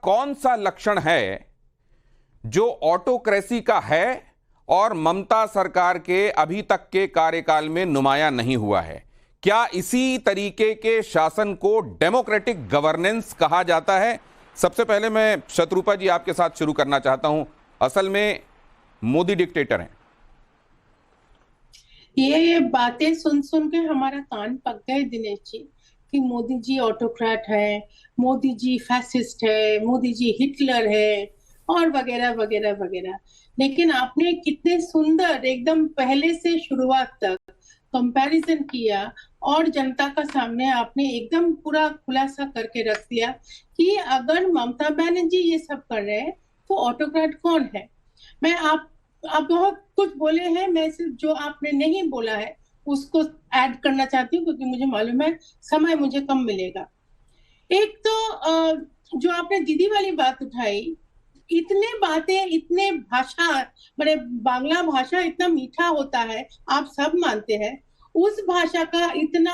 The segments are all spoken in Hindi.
कौन सा लक्षण है जो ऑटोक्रेसी का है और ममता सरकार के अभी तक के कार्यकाल में नुमाया नहीं हुआ है? क्या इसी तरीके के शासन को डेमोक्रेटिक गवर्नेंस कहा जाता है? सबसे पहले मैं शत्रुपा जी आपके साथ शुरू करना चाहता हूं। असल में मोदी डिक्टेटर हैं। ये बातें सुन सुन के हमारा कान पक गए दिनेश जी, कि मोदी जी ऑटोक्रेट है, मोदी जी फैसिस्ट है, मोदी जी हिटलर है और वगैरह वगैरह वगैरह। लेकिन आपने कितने सुंदर एकदम पहले से शुरुआत तक कंपैरिजन किया और जनता का सामने आपने एकदम पूरा खुलासा करके रख दिया कि अगर ममता बनर्जी ये सब कर रहे हैं तो ऑटोक्रेट कौन है। मैं आप बहुत कुछ बोले हैं, मैं सिर्फ जो आपने नहीं बोला है उसको ऐड करना चाहती हूँ, क्योंकि मुझे मालूम है समय मुझे कम मिलेगा। एक तो जो आपने दीदी वाली बात उठाई, इतने बातें, इतने भाषा, मैंने बांग्ला भाषा इतना मीठा होता है, आप सब मानते हैं। उस भाषा का इतना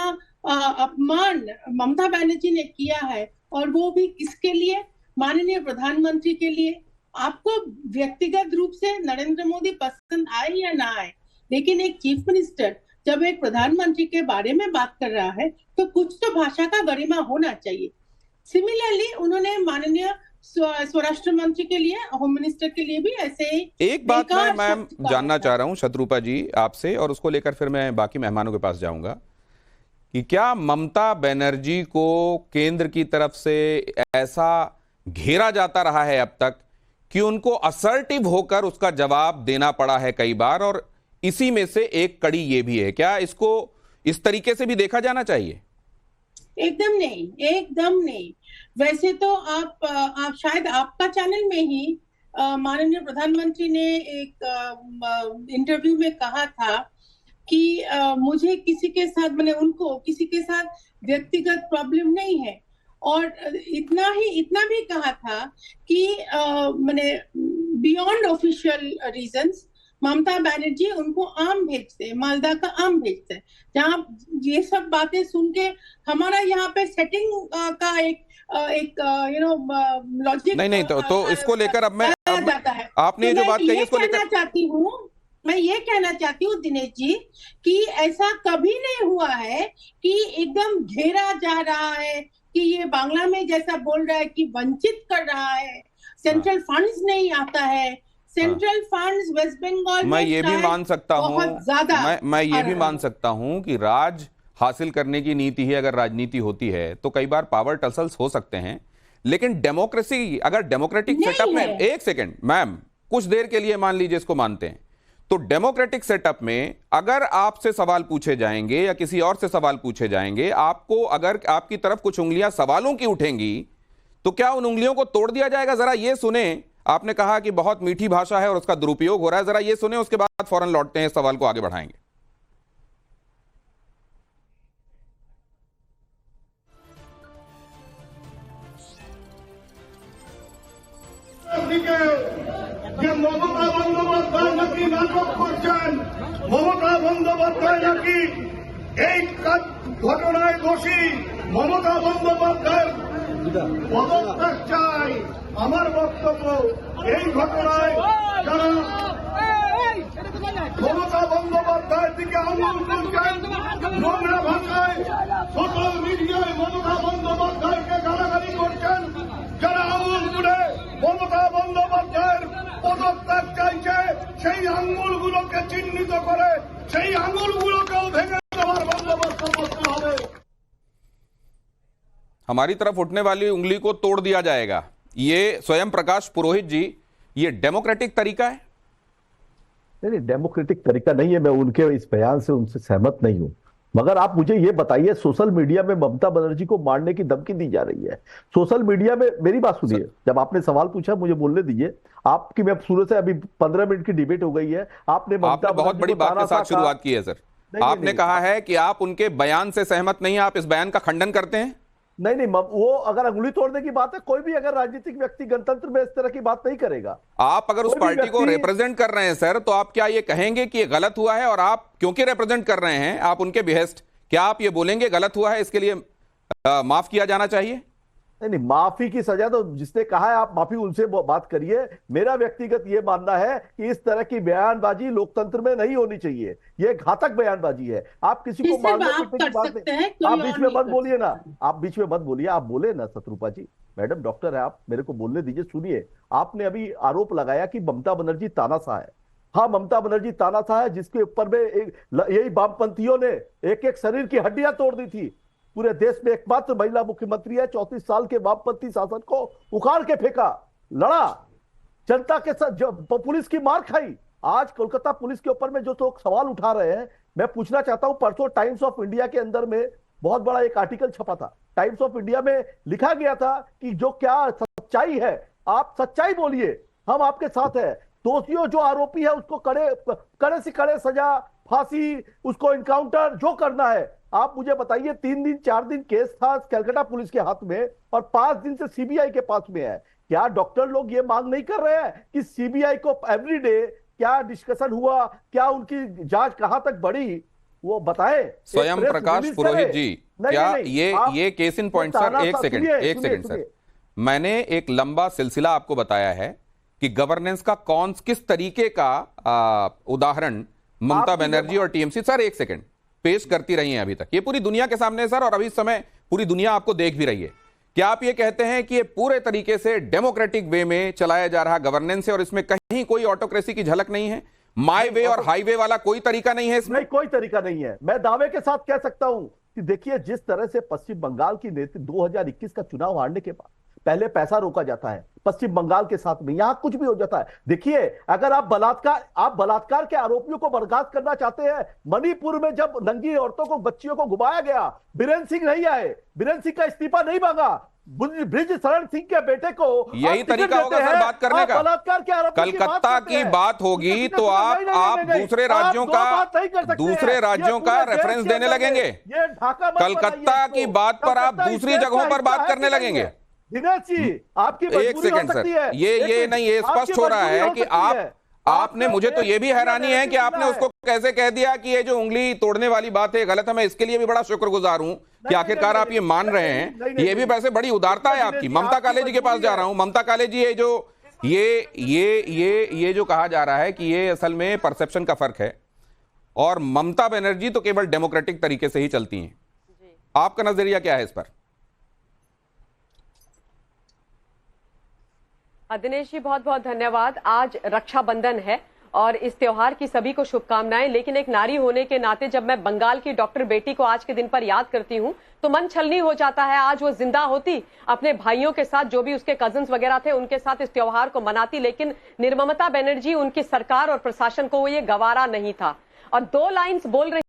अपमान ममता बनर्जी ने किया है, और वो भी किसके लिए? माननीय प्रधानमंत्री के लिए। आपको व्यक्तिगत रूप से नरेंद्र मोदी पसंद आए या ना आए, लेकिन एक चीफ मिनिस्टर जब एक प्रधानमंत्री के बारे में बात कर रहा है तो कुछ तो भाषा का गरिमा होना चाहिए। सिमिलरली उन्होंने माननीय स्वराष्ट्र मंत्री के लिए, होम मिनिस्टर के लिए भी ऐसे ही एक बात मैं मैम जानना चाह रहा हूं शत्रुपा जी आपसे, और उसको लेकर फिर मैं बाकी मेहमानों के पास जाऊंगा, कि क्या ममता बनर्जी को केंद्र की तरफ से ऐसा घेरा जाता रहा है अब तक कि उनको असर्टिव होकर उसका जवाब देना पड़ा है कई बार, और इसी में से एक कड़ी ये भी है? क्या इसको इस तरीके से भी देखा जाना चाहिए? एकदम नहीं, एकदम नहीं। वैसे तो आप शायद आपका चैनल में ही माननीय प्रधानमंत्री ने एक इंटरव्यू में कहा था कि मुझे किसी के साथ, मैंने उनको किसी के साथ व्यक्तिगत प्रॉब्लम नहीं है, और इतना भी कहा था कि मैंने beyond official reasons Mamata Banerjee उनको आम भेजते, मालदा का आम भेजते। जहाँ ये सब बातें सुन के हमारा यहाँ पे सेटिंग का एक लॉजिक नहीं तो इसको लेकर अब आपने तो जो बात कही इसको लेकर मैं ये कहना चाहती हूँ दिनेश जी, कि ऐसा कभी नहीं हुआ है कि एकदम घेरा जा रहा है, कि ये बांग्ला में जैसा बोल रहा है कि वंचित कर रहा है, सेंट्रल फंड्स नहीं आता है, सेंट्रल फंड्स वेस्ट बंगाल मैं ये भी मान सकता हूँ, मैं ये भी मान सकता हूँ कि राज हासिल करने की नीति है, अगर राजनीति होती है तो कई बार पावर टसल्स हो सकते हैं, लेकिन डेमोक्रेसी, अगर डेमोक्रेटिक सेटअप में, एक सेकंड मैम, कुछ देर के लिए मान लीजिए इसको मानते हैं, तो डेमोक्रेटिक सेटअप में अगर आपसे सवाल पूछे जाएंगे या किसी और से सवाल पूछे जाएंगे, आपको अगर आपकी तरफ कुछ उंगलियां सवालों की उठेंगी तो क्या उन उंगलियों को तोड़ दिया जाएगा? जरा ये सुने, आपने कहा कि बहुत मीठी भाषा है और उसका दुरुपयोग हो रहा है, जरा ये सुने, उसके बाद फौरन लौटते हैं, इस सवाल को आगे बढ़ाएंगे। মমতা বন্দ্যোপাধ্যায় নাকি নাটক করছেন, মমতা বন্দ্যোপাধ্যায় নাকি এই ঘটনায় দোষী, মমতা বন্দ্যোপাধ্যায় পদত্যাগ চাই। আমার বক্তব্য, এই ঘটনায় যারা মমতা বন্দ্যোপাধ্যায়ের দিকে আঙুল তুলছেন, নোংরা ভাষায় সোশ্যাল মিডিয়ায় মমতা বন্দ্যোপাধ্যায়কে গালাগালি করছেন, যারা আঙুল তুলে মমতা বন্দ্যোপাধ্যায়ের পদত্যাগ চাইছে, সেই আঙুলগুলোকে চিহ্নিত করে সেই আঙুলগুলোকেও ভেঙে দেওয়ার বন্দোবস্ত করতে হবে। हमारी तरफ उठने वाली उंगली को तोड़ दिया जाएगा, ये स्वयं प्रकाश पुरोहित जी, ये डेमोक्रेटिक तरीका है? नहीं, डेमोक्रेटिक तरीका नहीं है। मैं उनके इस बयान से उनसे सहमत नहीं हूं, मगर आप मुझे ये बताइए, सोशल मीडिया में ममता बनर्जी को मारने की धमकी दी जा रही है। सोशल मीडिया में, मेरी बात सुनिए, जब आपने सवाल पूछा मुझे बोलने दीजिए। आपकी मैं शुरू से, अभी 15 मिनट की डिबेट हो गई है, आपने बहुत बड़ी बात के साथ शुरुआत की है सर। आपने कहा है कि आप उनके बयान से सहमत नहीं, आप इस बयान का खंडन करते हैं? नहीं, वो अगर अंगुली तोड़ने की बात है, कोई भी अगर राजनीतिक व्यक्ति गणतंत्र में इस तरह की बात नहीं करेगा। आप अगर उस पार्टी को रिप्रेजेंट कर रहे हैं सर, तो आप क्या ये कहेंगे कि ये गलत हुआ है, और आप क्योंकि रिप्रेजेंट कर रहे हैं, आप उनके बिहेस्ट, क्या आप ये बोलेंगे गलत हुआ है, इसके लिए माफ किया जाना चाहिए? नहीं, माफी की सजा तो जिसने कहा है आप माफी उनसे बात करिए। मेरा व्यक्तिगत ये मानना है कि इस तरह की बयानबाजी लोकतंत्र में नहीं होनी चाहिए। ये घातक बयानबाजी है। आप किसी को मारने पीटने की बात नहीं। आप बीच में मत बोलिए ना, आप बीच में मत बोलिए। आप बोले ना शत्रुपा जी, मैडम डॉक्टर है आप, मेरे को बोलने दीजिए। सुनिए, आपने अभी आरोप लगाया कि ममता बनर्जी तानाशाह है। हाँ, ममता बनर्जी तानाशाह है, जिसके ऊपर में यही वामपंथियों ने एक एक शरीर की हड्डियां तोड़ दी थी। पूरे देश में एकमात्र महिला मुख्यमंत्री है। 34 साल के वामपंथी शासन को उखाड़ के फेंका, लड़ा, जनता के साथ जो पुलिस की मार खाई। आज कोलकाता पुलिस के ऊपर में जो लोग सवाल उठा रहे हैं, मैं पूछना चाहता हूं, परसों टाइम्स ऑफ इंडिया के अंदर में बहुत बड़ा एक आर्टिकल छपा था। टाइम्स ऑफ इंडिया में लिखा गया था कि जो क्या सच्चाई है, आप सच्चाई बोलिए, हम आपके साथ है। दोषियों जो आरोपी है उसको कड़े से कड़े सजा, फांसी, उसको इनकाउंटर जो करना है। आप मुझे बताइए, 3 दिन 4 दिन केस था कलकत्ता पुलिस के हाथ में और 5 दिन से सीबीआई के पास में है। क्या डॉक्टर लोग ये मांग नहीं कर रहे हैं कि सीबीआई को एवरीडे क्या डिस्कशन हुआ, क्या उनकी जांच कहां तक बढ़ी, वो बताएं। स्वयं प्रकाश पुरोहित जी, क्या ये केस इन पॉइंट सर, एक सेकंड सर, मैंने एक लंबा सिलसिला आपको बताया है कि गवर्नेंस का किस तरीके का उदाहरण ममता बनर्जी और टीएमसी, सर एक सेकंड, पेश करती रही हैं अभी तक। ये पूरी दुनिया के सामने है सर, और अभी इस समय पूरी दुनिया आपको देख भी रही है। क्या आप ये कहते हैं कि ये पूरे तरीके से डेमोक्रेटिक वे में चलाया जा रहा गवर्नेंस है और इसमें कहीं कोई ऑटोक्रेसी की झलक नहीं है? माई वे और हाईवे वाला कोई तरीका नहीं है इसमें? नहीं, कोई तरीका नहीं है। मैं दावे के साथ कह सकता हूं कि देखिए, जिस तरह से पश्चिम बंगाल की नेत्री 2021 का चुनाव हारने के बाद पहले पैसा रोका जाता है, पश्चिम बंगाल के साथ में यहां कुछ भी हो जाता है। देखिए, अगर आप बलात्कार के आरोपियों को बर्खास्त करना चाहते हैं, मणिपुर में जब नंगी औरतों को, बच्चियों को घुमाया गया, बीरेन सिंह नहीं आए, बीरेन सिंह का इस्तीफा नहीं मांगा, ब्रिज शरण सिंह के बेटे को यही तरीका होगा सर बात करने का। बलात्कार के आरोप कलकत्ता की बात होगी तो आप दूसरे राज्यों का रेफरेंस देने लगेंगे। कलकत्ता की बात पर आप दूसरी जगहों पर बात करने लगेंगे। दिनेश जी, आपकी एक सेकंड सर, ये नहीं, ये स्पष्ट हो रहा है कि आपने, मुझे तो ये भी हैरानी है कि आपने उसको कैसे कह दिया कि ये जो उंगली तोड़ने वाली बात है गलत है। मैं इसके लिए भी बड़ा शुक्रगुजार हूं कि आखिरकार आप ये मान रहे हैं। ये भी वैसे बड़ी उदारता है आपकी। ममता काले जी के पास जा रहा हूं। ममता काले जी, ये जो कहा जा रहा है कि ये असल में परसेप्शन का फर्क है और ममता बनर्जी तो केवल डेमोक्रेटिक तरीके से ही चलती हैं, आपका नजरिया क्या है इस पर? दिनेश जी, बहुत बहुत धन्यवाद। आज रक्षाबंधन है और इस त्योहार की सभी को शुभकामनाएं। लेकिन एक नारी होने के नाते जब मैं बंगाल की डॉक्टर बेटी को आज के दिन पर याद करती हूं तो मन छलनी हो जाता है। आज वो जिंदा होती, अपने भाइयों के साथ, जो भी उसके कजिन्स वगैरह थे, उनके साथ इस त्योहार को मनाती। लेकिन निर्ममता बनर्जी, उनकी सरकार और प्रशासन को वो ये गवारा नहीं था और 2 लाइन्स बोल रही